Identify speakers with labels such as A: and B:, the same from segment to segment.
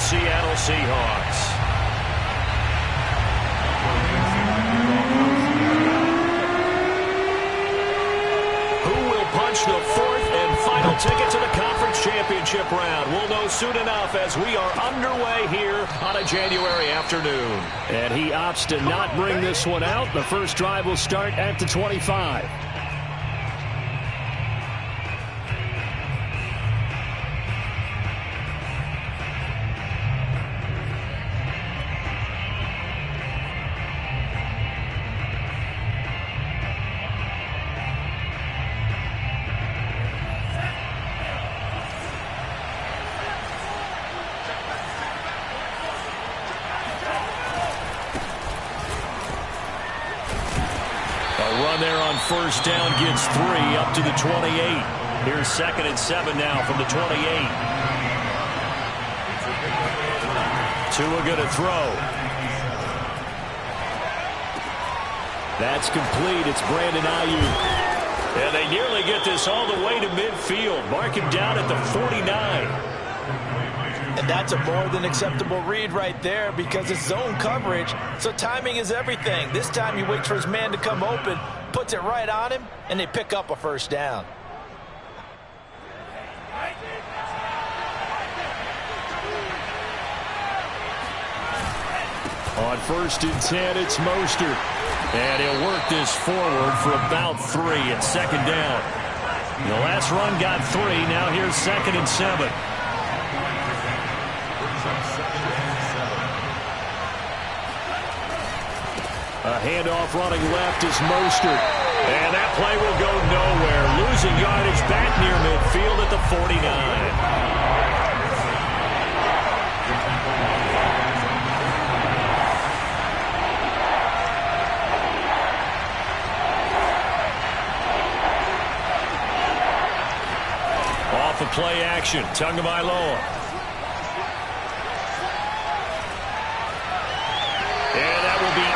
A: Seattle Seahawks. The fourth and final ticket to the conference championship round. We'll know soon enough as we are underway here on a January afternoon.
B: And he opts to not bring this one out. The first drive will start at the 25.
A: First down gets 3 up to the 28. Here's 2nd and 7 now from the 28. Tua going to throw. That's complete. It's Brandon Ayuk. And they nearly get this all the way to midfield. Mark him down at the 49.
C: And that's a more than acceptable read right there because it's zone coverage, so timing is everything. This time he waits for his man to come open, puts it right on him, and they pick up a first down.
B: On 1st and 10, it's Mostert.
A: And he'll work this forward for about 3 at 2nd down. The last run got 3. Now here's 2nd and 7.
B: A handoff running left is Mostert.
A: And that play will go nowhere. Losing yardage back near midfield at the 49. Off of play action. Tagovailoa.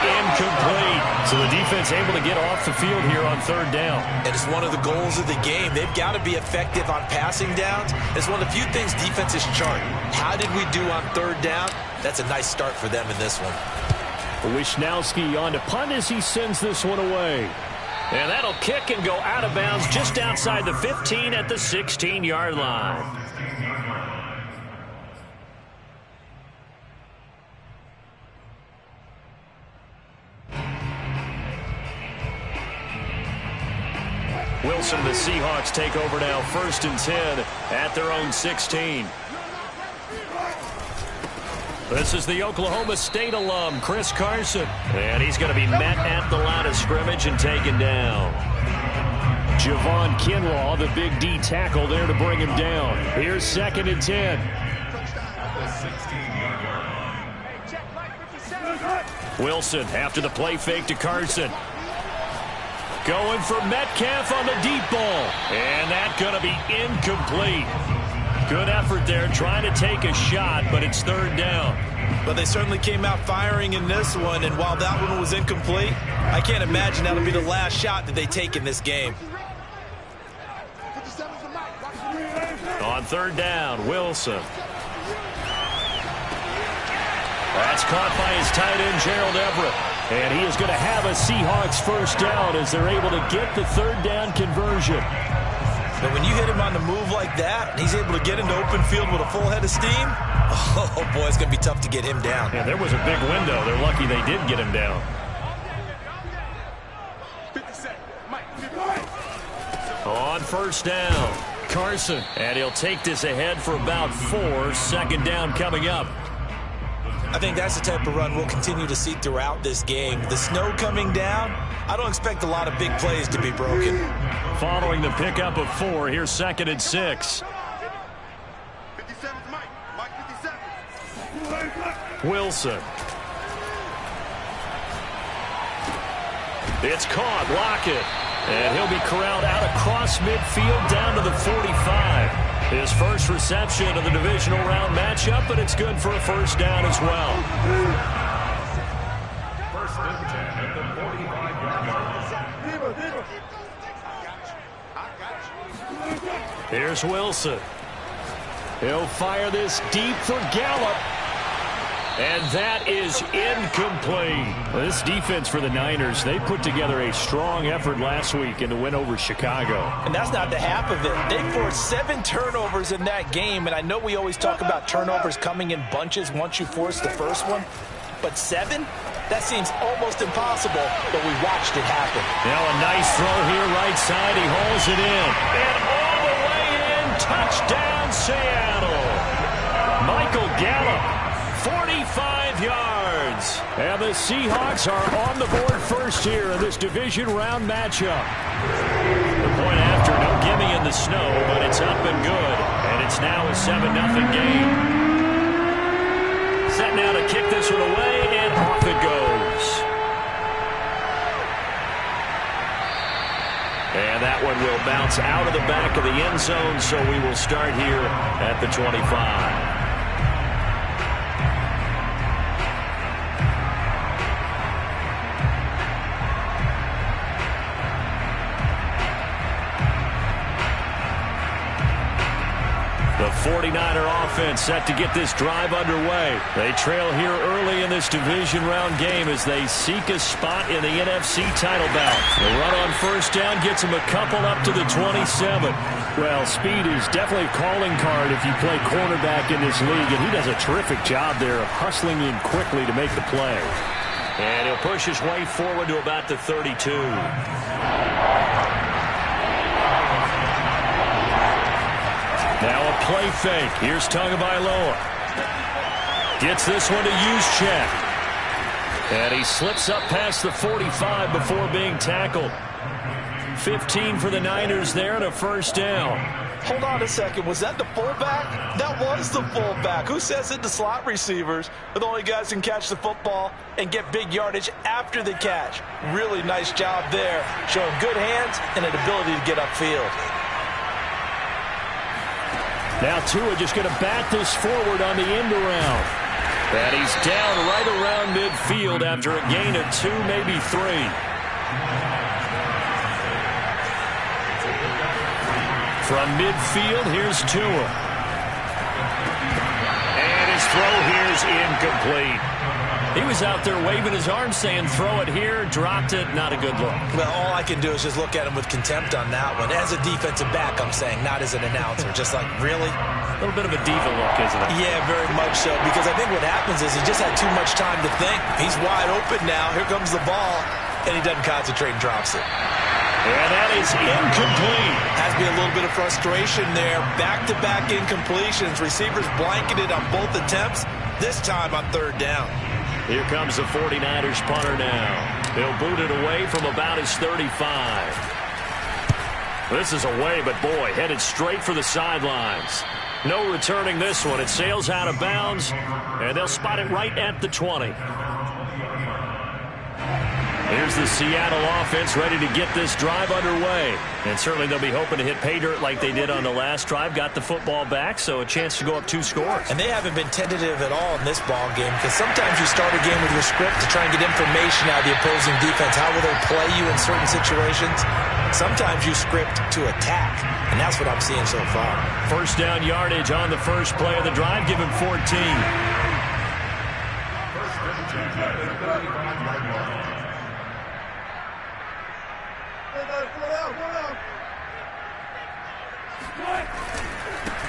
A: Incomplete. So the defense able to get off the field here on 3rd down.
C: And it's one of the goals of the game. They've got to be effective on passing downs. It's one of the few things defenses chart. How did we do on 3rd down? That's a nice start for them in this one.
B: Wishnowski on to punt as he sends this one away.
A: And that'll kick and go out of bounds just outside the 15 at the 16-yard line. Wilson, the Seahawks take over now, 1st and 10 at their own 16. This is the Oklahoma State alum, Chris Carson. And he's going to be met at the line of scrimmage and taken down.
B: Javon Kinlaw, the big D tackle there to bring him down. Here's 2nd and 10.
A: Wilson after the play fake to Carson. Going for Metcalf on the deep ball. And that's going to be incomplete. Good effort there trying to take a shot, but it's 3rd down.
C: But they certainly came out firing in this one, and while that one was incomplete, I can't imagine that'll be the last shot that they take in this game.
A: On 3rd down, Wilson. That's caught by his tight end, Gerald Everett.
B: And he is going to have a Seahawks first down as they're able to get the 3rd down conversion.
C: But when you hit him on the move like that, and he's able to get into open field with a full head of steam, oh boy, it's going to be tough to get him down.
A: Yeah, there was a big window. They're lucky they did get him down. On 1st down, Carson. And he'll take this ahead for about 4. 2nd down coming up.
C: I think that's the type of run we'll continue to see throughout this game. The snow coming down, I don't expect a lot of big plays to be broken.
A: Following the pickup of 4, here's 2nd and 6. Wilson. It's caught. Lockett. And he'll be corralled out across midfield down to the 45. His first reception of the divisional round matchup, but it's good for a first down as well. First and 10 at the 45-yard line. Here's Wilson. He'll fire this deep for Gallup.
B: And that is incomplete. This defense for the Niners, they put together a strong effort last week in the win over Chicago.
C: And that's not the half of it. They forced 7 turnovers in that game, and I know we always talk about turnovers coming in bunches once you force the first one, but 7? That seems almost impossible, but we watched it happen.
B: Now a nice throw here right side. He hauls it in.
A: And all the way in. Touchdown, Seattle. Michael Gallup, 45 yards.
B: And the Seahawks are on the board first here in this division round matchup.
A: The point after, no gimme in the snow, but it's up and good. And it's now a 7-0 game. Set now to kick this one away, and off it goes. And that one will bounce out of the back of the end zone, so we will start here at the 25. The 49er offense set to get this drive underway. They trail here early in this division round game as they seek a spot in the NFC title bout. The run on first down gets them a couple up to the 27.
B: Well, speed is definitely a calling card if you play cornerback in this league, and he does a terrific job there of hustling in quickly to make the play.
A: And he'll push his way forward to about the 32.
B: Now a play fake. Here's Tagovailoa. Gets this one to Juszczyk.
A: And he slips up past the 45 before being tackled. 15 for the Niners there and a first down.
C: Hold on a second. Was that the fullback? That was the fullback. Who says it? The slot receivers are the only guys who can catch the football and get big yardage after the catch. Really nice job there, showing good hands and an ability to get upfield.
B: Now Tua just going to bat this forward on the end around.
A: And he's down right around midfield after a gain of 2, maybe 3.
B: From midfield, here's Tua.
A: And his throw here is incomplete. He was out there waving his arms saying, throw it here, dropped it, not a good look.
C: Well, all I can do is just look at him with contempt on that one. As a defensive back, I'm saying, not as an announcer. Just like, really?
A: A little bit of a diva look, isn't it?
C: Yeah, very much so, because I think what happens is he just had too much time to think. He's wide open now. Here comes the ball, and he doesn't concentrate and drops it.
A: And that is incomplete.
C: Has to be a little bit of frustration there. Back-to-back incompletions. Receivers blanketed on both attempts, this time on third down.
A: Here comes the 49ers punter now. He'll boot it away from about his 35. This is away, but boy, headed straight for the sidelines. No returning this one. It sails out of bounds, and they'll spot it right at the 20. Here's the Seattle offense ready to get this drive underway. And certainly they'll be hoping to hit pay dirt like they did on the last drive. Got the football back, so a chance to go up 2 scores.
C: And they haven't been tentative at all in this ball game, because sometimes you start a game with your script to try and get information out of the opposing defense. How will they play you in certain situations? Sometimes you script to attack, and that's what I'm seeing so far.
A: First down yardage on the first play of the drive. Give him 14.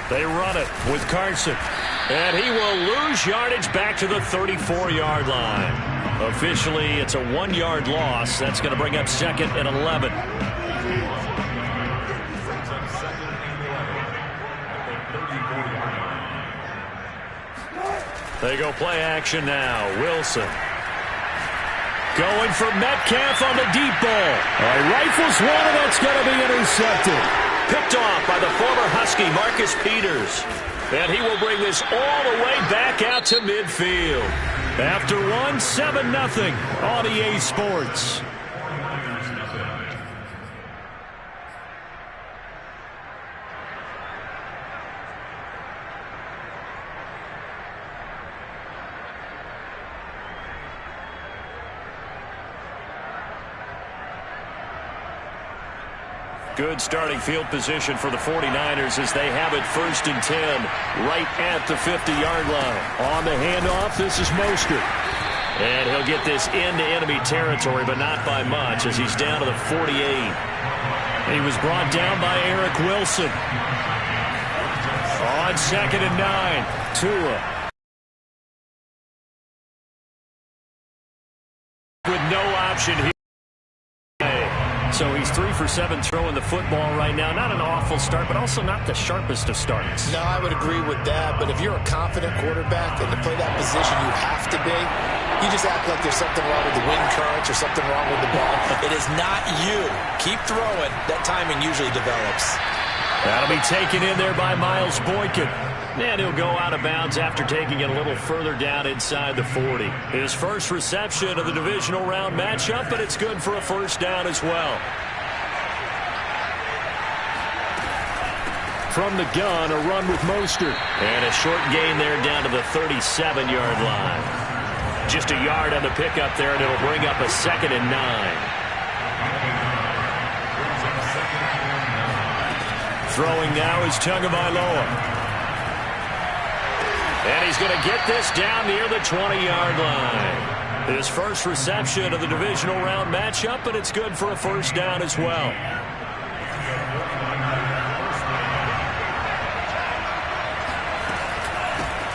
A: They run it with Carson. And he will lose yardage back to the 34-yard line. Officially, it's a 1-yard loss. That's going to bring up second and 11. They go play action now. Wilson. Going for Metcalf on the deep ball.
B: Rifles one, and that's going to be intercepted.
A: Picked off by the former Husky, Marcus Peters. And he will bring this all the way back out to midfield. After one, 7-0 on EA Sports. Good starting field position for the 49ers as they have it 1st and 10 right at the 50-yard line.
B: On the handoff, this is Mostert.
A: And he'll get this into enemy territory, but not by much as he's down to the 48. He was brought down by Eric Wilson. On 2nd and 9, Tua. With no option here. So he's 3 for 7 throwing the football right now. Not an awful start, but also not the sharpest of starts.
C: No, I would agree with that. But if you're a confident quarterback and to play that position you have to be, you just act like there's something wrong with the wind currents or something wrong with the ball. It is not you. Keep throwing. That timing usually develops.
A: That'll be taken in there by Miles Boykin. And he'll go out of bounds after taking it a little further down inside the 40. His first reception of the divisional round matchup, but it's good for a first down as well.
B: From the gun, a run with Mostert.
A: And a short gain there down to the 37-yard line. Just a yard on the pickup there, and it'll bring up a 2nd and 9. Throwing now is Tagovailoa. And he's going to get this down near the 20-yard line. His first reception of the divisional round matchup, but it's good for a first down as well.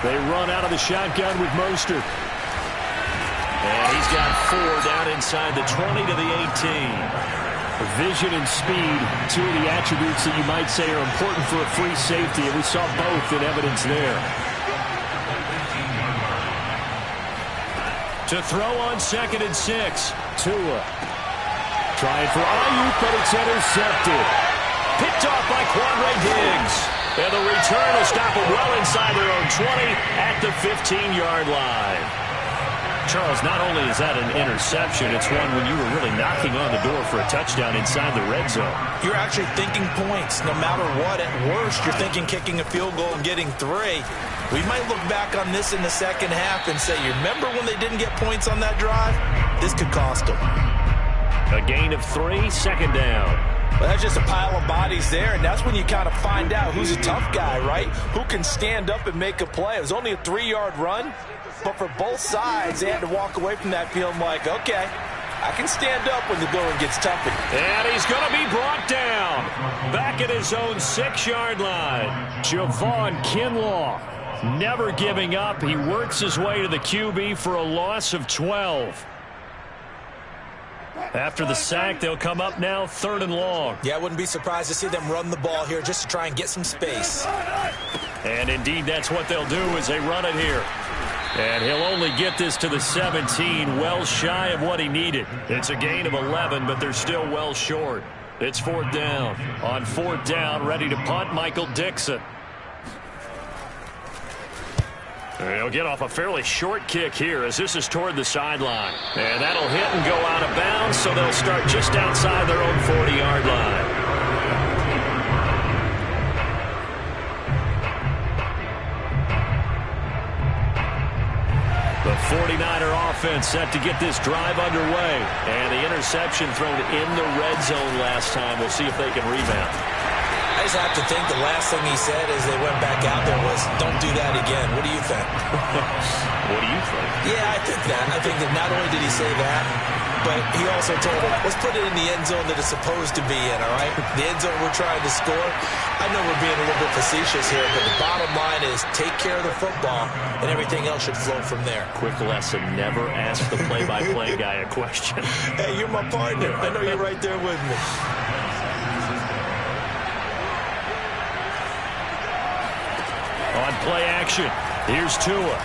B: They run out of the shotgun with Mostert.
A: And he's got 4 down inside the 20 to the 18.
B: Vision and speed, 2 of the attributes that you might say are important for a free safety, and we saw both in evidence there.
A: To throw on 2nd and 6.
B: Tua. Trying for Ayuk, but it's intercepted.
A: Picked off by Quandre Diggs. And the return will stop it well inside their own 20 at the 15-yard line. Charles, not only is that an interception, it's one when you were really knocking on the door for a touchdown inside the red zone.
C: You're actually thinking points. No matter what, at worst, you're thinking kicking a field goal and getting 3. We might look back on this in the second half and say, you remember when they didn't get points on that drive? This could cost them.
A: A gain of 3, 2nd down.
C: Well, that's just a pile of bodies there, and that's when you kind of find out who's a tough guy, right? Who can stand up and make a play. It was only a 3-yard run, but for both sides, they had to walk away from that feeling like, okay, I can stand up when the going gets tough.
A: And he's going to be brought down back at his own 6-yard line.
B: Javon Kinlaw,
A: never giving up. He works his way to the QB for a loss of 12. After the sack, they'll come up now 3rd and long.
C: Yeah, I wouldn't be surprised to see them run the ball here just to try and get some space.
A: And indeed, that's what they'll do as they run it here. And he'll only get this to the 17, well shy of what he needed. It's a gain of 11, but they're still well short. It's 4th down. On 4th down, ready to punt, Michael Dixon. He'll get off a fairly short kick here as this is toward the sideline. And that'll hit and go out of bounds, so they'll start just outside their own 40-yard line. The 49er offense set to get this drive underway. And the interception thrown in the red zone last time. We'll see if they can rebound.
C: I just have to think the last thing he said as they went back out there was, don't do that again. What do you think?
A: What do you think?
C: Yeah, I think that. I think that not only did he say that, but he also told him, let's put it in the end zone that it's supposed to be in, all right? The end zone we're trying to score. I know we're being a little bit facetious here, but the bottom line is take care of the football, and everything else should flow from there.
A: Quick lesson, never ask the play-by-play guy a question.
C: Hey, you're my partner. I know you're right there with me.
A: On play action, here's Tua.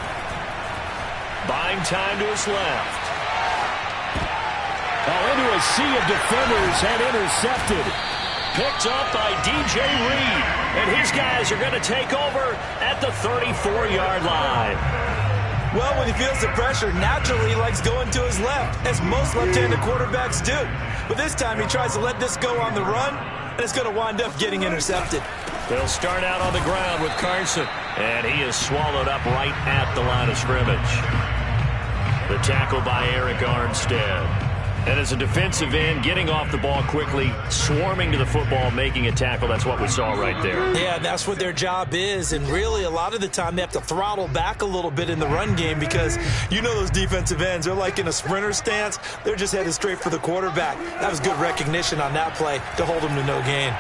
A: Buying time to his left.
B: Into a sea of defenders and intercepted.
A: Picked up by DJ Reed. And his guys are going to take over at the 34-yard line.
C: Well, when he feels the pressure, naturally he likes going to his left, as most left-handed quarterbacks do. But this time he tries to let this go on the run, and it's going to wind up getting intercepted.
A: They'll start out on the ground with Carson. And he is swallowed up right at the line of scrimmage. The tackle by Eric Armstead. And as a defensive end, getting off the ball quickly, swarming to the football, making a tackle, that's what we saw right there.
C: Yeah, that's what their job is. And really, a lot of the time, they have to throttle back a little bit in the run game because you know those defensive ends, they're like in a sprinter stance. They're just headed straight for the quarterback. That was good recognition on that play to hold them to no gain.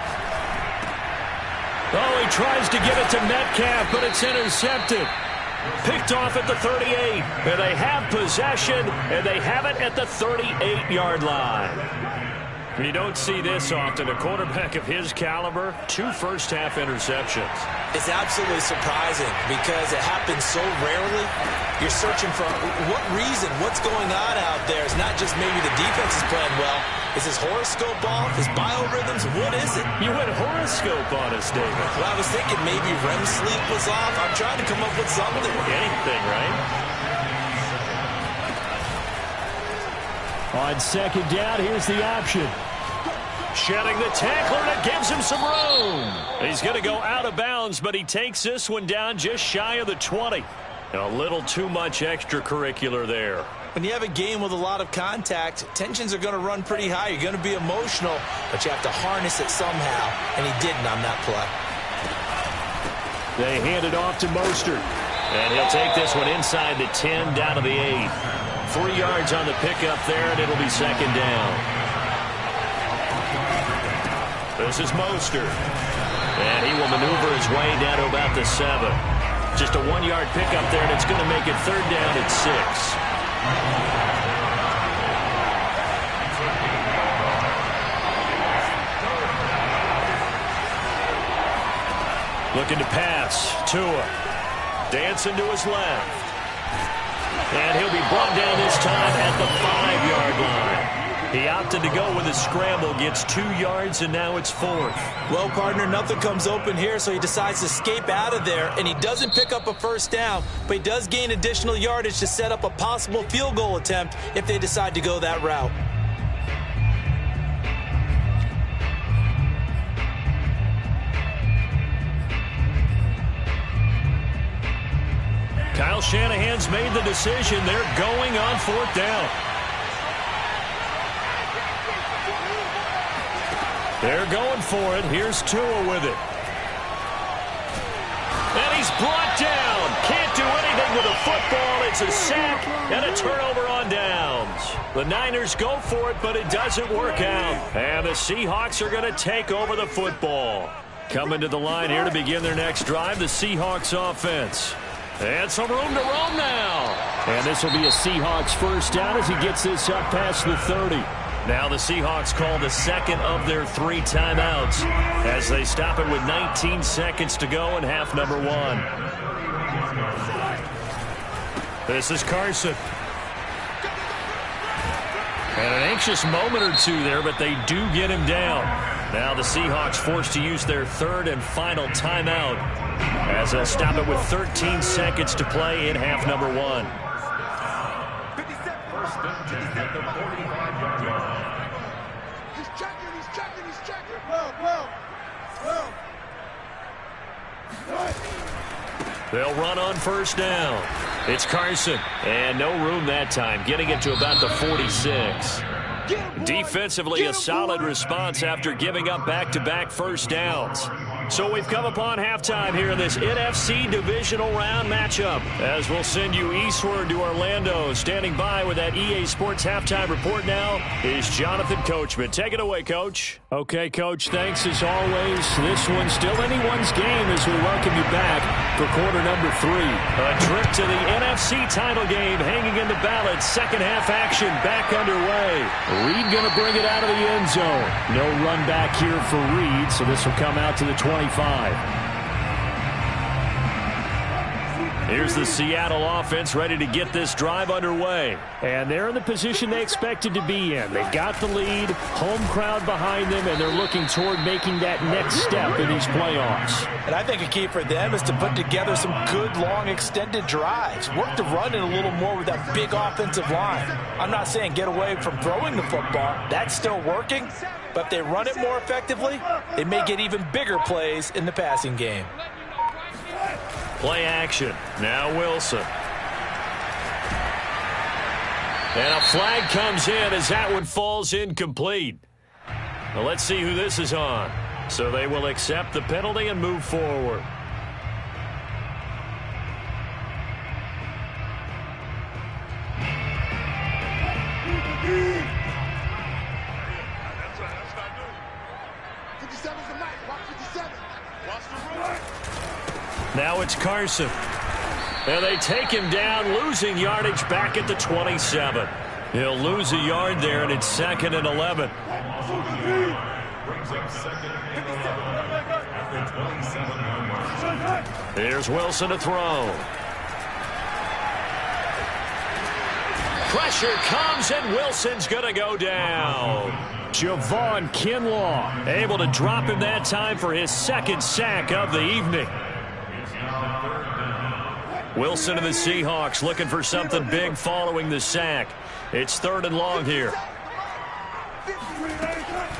A: Oh, he tries to get it to Metcalf, but it's intercepted. Picked off at the 38, and they have possession, and they have it at the 38-yard line. You don't see this often. A quarterback of his caliber, 2 first-half interceptions.
C: It's absolutely surprising because it happens so rarely. You're searching for what reason, what's going on out there. It's not just maybe the defense is playing well. Is his horoscope off? His biorhythms? What is it?
A: You went horoscope on us, David.
C: Well, I was thinking maybe REM sleep was off. I'm trying to come up with something.
A: Anything, right?
B: On second down, here's the option.
A: Shedding the tackler, and it gives him some room. He's going to go out of bounds, but he takes this one down just shy of the 20. A little too much extracurricular there.
C: When you have a game with a lot of contact, tensions are going to run pretty high. You're going to be emotional, but you have to harness it somehow, and he didn't on that play.
B: They hand it off to Mostert.
A: And he'll take this one inside the 10, down to the 8. 3 yards on the pickup there, and it'll be second down. This is Mostert. And he will maneuver his way down to about the 7. Just a 1-yard pickup there, and it's going to make it third down at 6. Looking to pass. Tua. Dancing to his left. And he'll be brought down this time at the 5-yard line. He opted to go with a scramble, gets 2 yards, and now it's 4th.
C: Well, partner, nothing comes open here, so he decides to escape out of there, and he doesn't pick up a first down, but he does gain additional yardage to set up a possible field goal attempt if they decide to go that route.
A: Kyle Shanahan's made the decision. They're going on 4th down. They're going for it. Here's Tua with it. And he's brought down. Can't do anything with a football. It's a sack and a turnover on downs. The Niners go for it, but it doesn't work out. And the Seahawks are going to take over the football. Coming to the line here to begin their next drive, the Seahawks offense. And some room to roam now.
B: And this will be a Seahawks first down as he gets this up past the 30.
A: Now the Seahawks call the second of their 3 timeouts as they stop it with 19 seconds to go in half number 1. This is Carson. And an anxious moment or two there, but they do get him down. Now the Seahawks forced to use their 3rd and final timeout as they'll stop it with 13 seconds to play in half number 1. They'll run on first down. It's Carson. And no room that time, getting it to about the 46. Defensively, a solid response after giving up back-to-back first downs. So we've come upon halftime here in this NFC divisional round matchup. As we'll send you eastward to Orlando. Standing by with that EA Sports halftime report now is Jonathan Coachman. Take it away, Coach.
B: Okay, Coach, thanks as always. This one's still anyone's game as we welcome you back for quarter number 3.
A: A trip to the NFC title game hanging in the balance. Second half action back underway.
B: Reed going to bring it out of the end zone. No run back here for Reed, so this will come out to the 25.
A: Here's the Seattle offense ready to get this drive underway.
B: And they're in the position they expected to be in. They got the lead, home crowd behind them, and they're looking toward making that next step in these playoffs.
C: And I think a key for them is to put together some good, long, extended drives. Work to run it a little more with that big offensive line. I'm not saying get away from throwing the football. That's still working. But if they run it more effectively, they may get even bigger plays in the passing game.
A: Play action. Now Wilson. And a flag comes in as that one falls incomplete. Well, let's see who this is on. So they will accept the penalty and move forward. Now it's Carson. And they take him down, losing yardage back at the 27. He'll lose a yard there, and it's 2nd and 11. Here's Wilson to throw. Pressure comes, and Wilson's going to go down.
B: Javon Kinlaw
A: able to drop him that time for his 2nd sack of the evening. Wilson and the Seahawks looking for something big following the sack. It's 3rd and long here.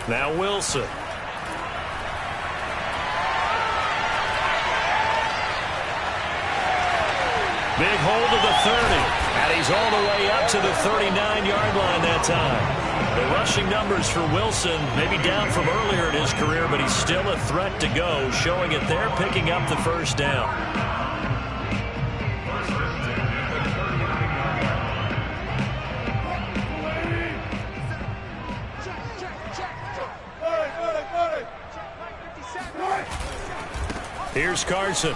A: Now Wilson. Big hold of the 30. And he's all the way up to the 39-yard line that time. The rushing numbers for Wilson maybe down from earlier in his career, but he's still a threat to go, showing it there, picking up the 1st down. Here's Carson.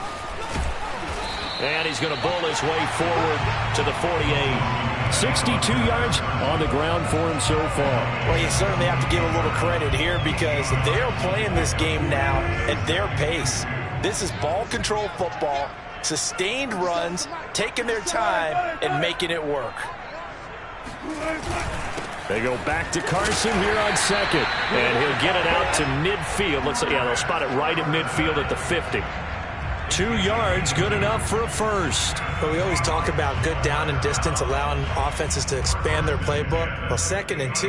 A: And he's going to bull his way forward to the 48.
B: 62 yards on the ground for him so far.
C: Well, you certainly have to give a little credit here because they're playing this game now at their pace. This is ball control football, sustained runs, taking their time and making it work.
B: They go back to Carson here on 2nd.
A: And he'll get it out to midfield. They'll spot it right at midfield at the 50. 2 yards, good enough for a 1st.
D: But we always talk about good down and distance, allowing offenses to expand their playbook. Well, 2nd and 2,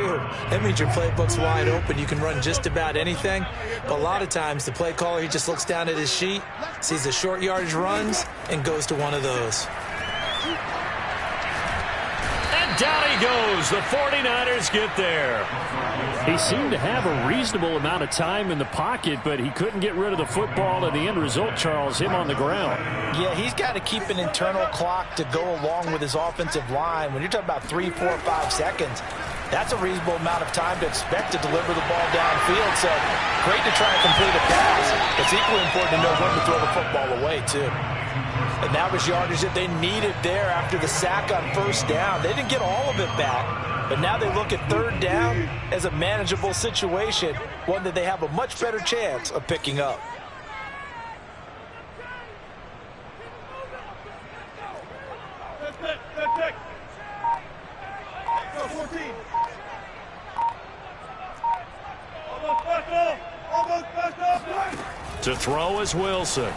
D: that means your playbook's wide open. You can run just about anything. But a lot of times, the play caller, he just looks down at his sheet, sees the short yardage runs, and goes to one of those.
A: And down he goes. The 49ers get there.
B: He seemed to have a reasonable amount of time in the pocket, but he couldn't get rid of the football, and the end result, Charles, him on the ground.
C: Yeah, he's got to keep an internal clock to go along with his offensive line. When you're talking about 3, 4, 5 seconds, that's a reasonable amount of time to expect to deliver the ball downfield. So great to try and complete a pass. It's equally important to know when to throw the football away, too. And that was yardage that they needed there after the sack on 1st down. They didn't get all of it back, but now they look at 3rd down as a manageable situation, one that they have a much better chance of picking up.
A: To throw is Wilson.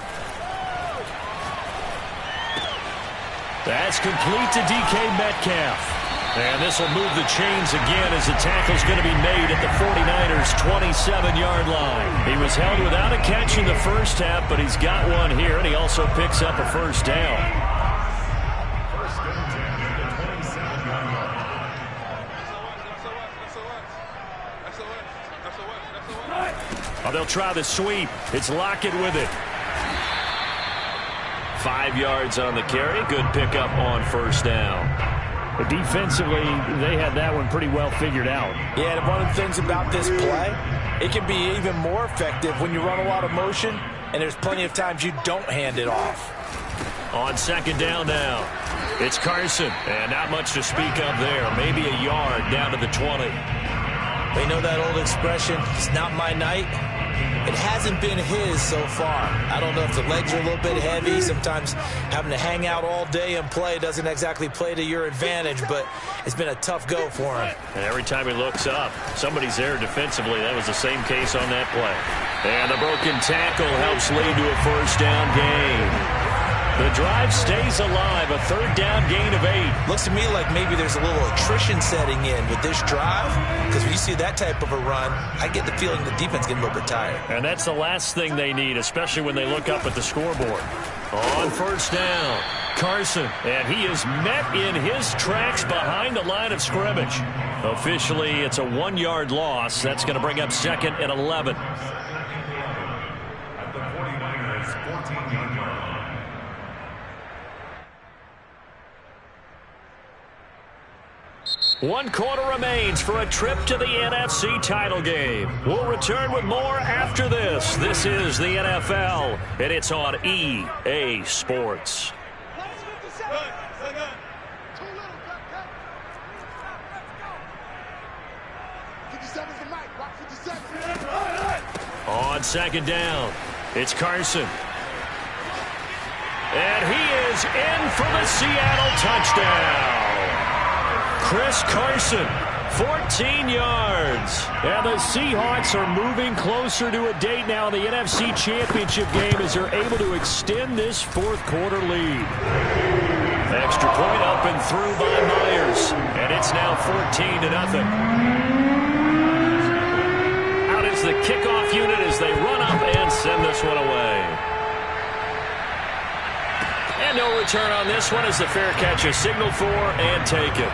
A: That's complete to DK Metcalf. And this will move the chains again as the tackle's going to be made at the 49ers' 27-yard line. He was held without a catch in the 1st half, but he's got one here, and he also picks up a 1st down. Oh, they'll try the sweep. It's Lockett with it. 5 yards on the carry. Good pickup on 1st down.
B: But defensively, they had that one pretty well figured out.
C: Yeah, and one of the things about this play, it can be even more effective when you run a lot of motion, and there's plenty of times you don't hand it off.
A: On 2nd down now, it's Carson, and not much to speak of there. Maybe a yard down to the 20.
D: They know that old expression, it's not my night. It hasn't been his so far. I don't know if the legs are a little bit heavy. Sometimes having to hang out all day and play doesn't exactly play to your advantage, but it's been a tough go for him.
A: And every time he looks up, somebody's there defensively. That was the same case on that play. And the broken tackle helps lead to a 1st down gain. The drive stays alive, a 3rd down gain of 8.
D: Looks to me like maybe there's a little attrition setting in with this drive, because when you see that type of a run, I get the feeling the defense is getting a little bit tired.
A: And that's the last thing they need, especially when they look up at the scoreboard. On 1st down, Carson, and he is met in his tracks behind the line of scrimmage. Officially, it's a 1-yard loss. That's going to bring up 2nd and 11.
E: At the 49ers, 14-yard line.
A: One quarter remains for a trip to the NFC title game. We'll return with more after this. This is the NFL, and it's on EA Sports. On 2nd down, it's Carson. And he is in for the Seattle touchdown. Chris Carson, 14 yards.
B: And the Seahawks are moving closer to a date now in the NFC Championship game as they're able to extend this 4th quarter lead.
A: Extra point up and through by Myers. And it's now 14-0. Out is the kickoff unit as they run up and send this one away. And no return on this one as the fair catch is signaled for and taken.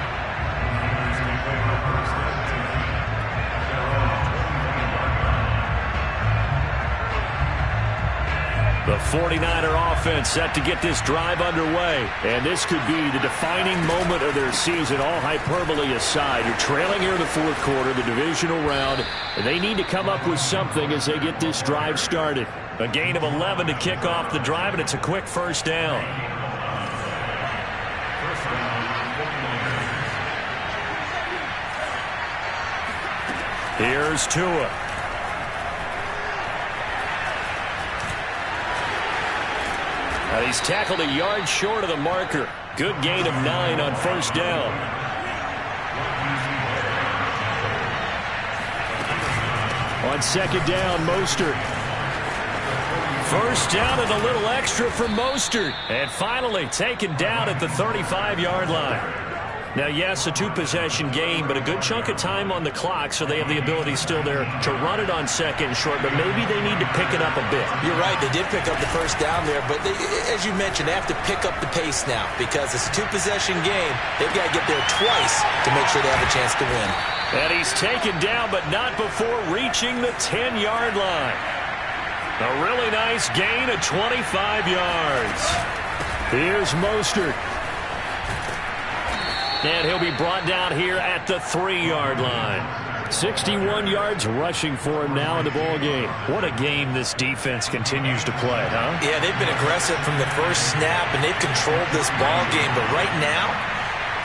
A: The 49er offense set to get this drive underway.
B: And this could be the defining moment of their season, all hyperbole aside. You're trailing here in the 4th quarter, the divisional round, and they need to come up with something as they get this drive started.
A: A gain of 11 to kick off the drive, and it's a quick 1st down. Here's Tua. And he's tackled a yard short of the marker. Good gain of 9 on 1st down.
B: On 2nd down, Mostert.
A: 1st down and a little extra for Mostert. And finally taken down at the 35-yard line. Now, yes, a 2-possession game, but a good chunk of time on the clock, so they have the ability still there to run it on 2nd and short, but maybe they need to pick it up a bit.
C: You're right. They did pick up the 1st down there, but as you mentioned, they have to pick up the pace now because it's a 2-possession game. They've got to get there twice to make sure they have a chance to win.
A: And he's taken down, but not before reaching the 10-yard line. A really nice gain of 25 yards.
B: Here's Mostert.
A: And he'll be brought down here at the 3-yard line.
B: 61 yards rushing for him now in the ball game.
A: What a game this defense continues to play, huh?
C: Yeah, they've been aggressive from the first snap, and they've controlled this ball game. But right now,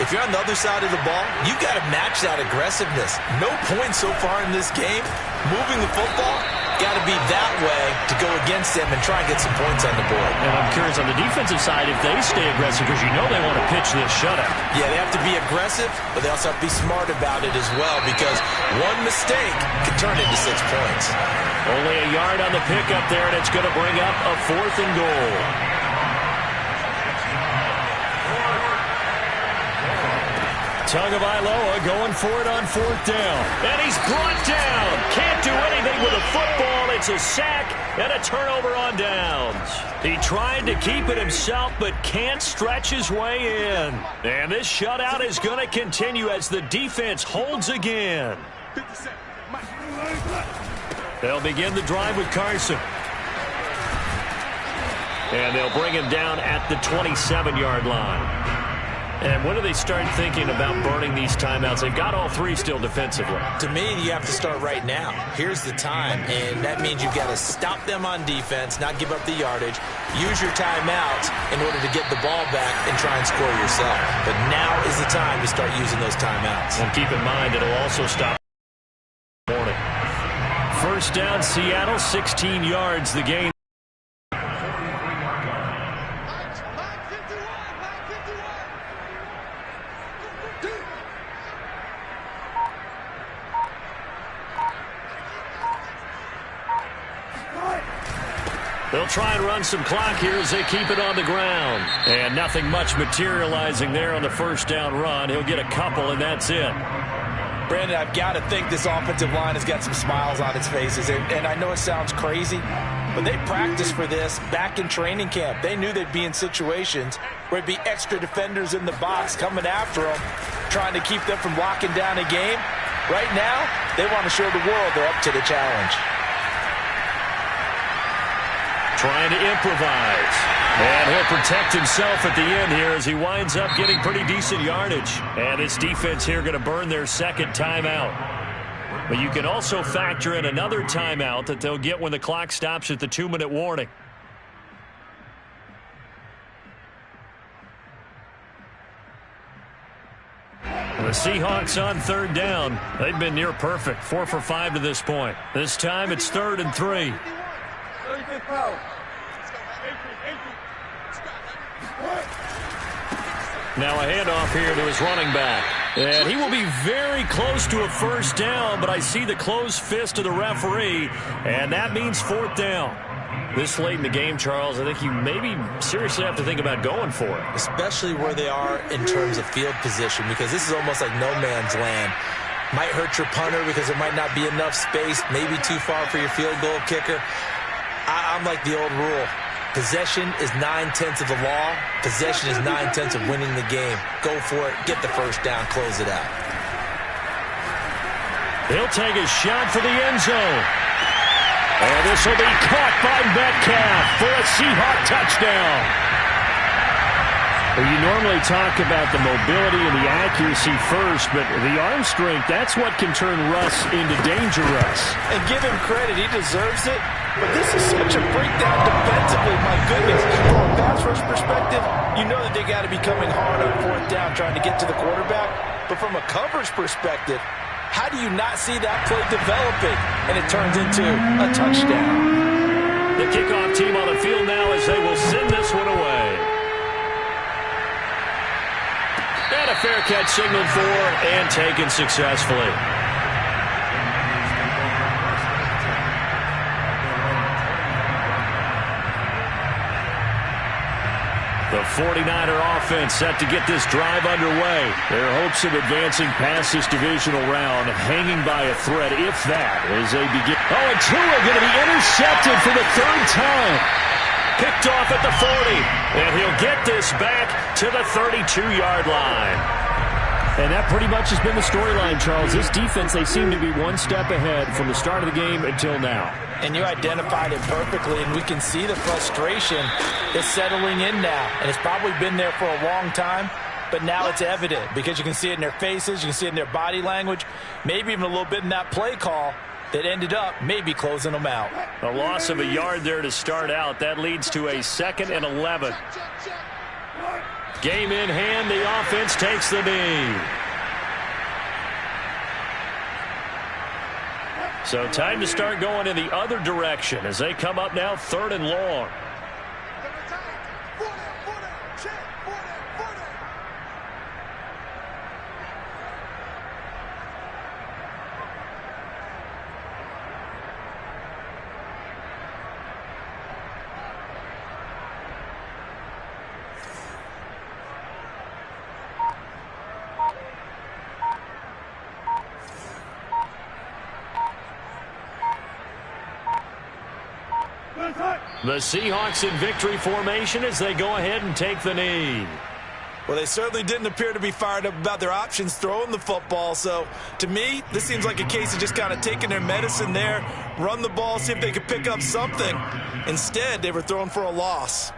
C: if you're on the other side of the ball, you've got to match that aggressiveness. No points so far in this game. Moving the football, got to be that way to go against them and try and get some points on the board.
A: And I'm curious on the defensive side if they stay aggressive because you know they want to pitch this shutout.
C: Yeah, they have to be aggressive, but they also have to be smart about it as well because one mistake can turn into 6 points.
A: Only a yard on the pickup there, and it's going to bring up a 4th and goal. Tagovailoa going for it on 4th down. And he's brought down. Can't do anything with a football. It's a sack and a turnover on downs. He tried to keep it himself but can't stretch his way in. And this shutout is going to continue as the defense holds again. They'll begin the drive with Carson. And they'll bring him down at the 27-yard line. And when do they start thinking about burning these timeouts? They've got all 3 still defensively.
C: To me, you have to start right now. Here's the time, and that means you've got to stop them on defense, not give up the yardage, use your timeouts in order to get the ball back and try and score yourself. But now is the time to start using those timeouts.
A: And keep in mind, it'll also stop the morning. 1st down, Seattle, 16 yards the game. They'll try and run some clock here as they keep it on the ground. And nothing much materializing there on the 1st down run. He'll get a couple, and that's it.
C: Brandon, I've got to think this offensive line has got some smiles on its faces. And I know it sounds crazy, But they practiced for this back in training camp. They knew they'd be in situations where it'd be extra defenders in the box coming after them, trying to keep them from locking down a game. Right now, they want to show the world they're up to the challenge.
A: Trying to improvise. And he'll protect himself at the end here as he winds up getting pretty decent yardage. And this defense here going to burn their second timeout. But you can also factor in another timeout that they'll get when the clock stops at the 2-minute warning. The Seahawks on third down. They've been near perfect. 4 for 5 to this point. This time it's 3rd and 3. Now a handoff here to his running back. And he will be very close to a first down, but I see the closed fist of the referee, and that means 4th down. This late in the game, Charles, I think you maybe seriously have to think about going for it.
D: Especially where they are in terms of field position, because this is almost like no man's land. Might hurt your punter because there might not be enough space, maybe too far for your field goal kicker. I'm like the old rule. Possession is 9/10 of the law. Possession is 9/10 of winning the game. Go for it. Get the first down. Close it out.
A: He'll take a shot for the end zone. And this will be caught by Metcalf for a Seahawk touchdown. Well, you normally talk about the mobility and the accuracy first, but the arm strength, that's what can turn Russ into Danger Russ.
C: And give him credit. He deserves it. But this is such a breakdown defensively, my goodness. From a pass rush perspective, you know that they got to be coming hard on 4th down trying to get to the quarterback. But from a coverage perspective, how do you not see that play developing? And it turns into a touchdown.
A: The kickoff team on the field now as they will send this one away. And a fair catch signaled for and taken successfully. The 49er offense set to get this drive underway. Their hopes of advancing past this divisional round hanging by a thread, if that, as they begin. Oh, and Tua going to be intercepted for the 3rd time. Picked off at the 40. And he'll get this back to the 32-yard line. And that pretty much has been the storyline, Charles. This defense, they seem to be one step ahead from the start of the game until now.
C: And you identified it perfectly, and we can see the frustration that's settling in now. And it's probably been there for a long time, but now it's evident because you can see it in their faces, you can see it in their body language, maybe even a little bit in that play call that ended up maybe closing them out.
A: A loss of a yard there to start out. That leads to a 2nd and 11. Game in hand, the offense takes the knee. So time to start going in the other direction as they come up now 3rd and long. The Seahawks in victory formation as they go ahead and take the knee.
C: Well, they certainly didn't appear to be fired up about their options throwing the football. So, to me, this seems like a case of just kind of taking their medicine there, run the ball, see if they could pick up something. Instead, they were throwing for a loss.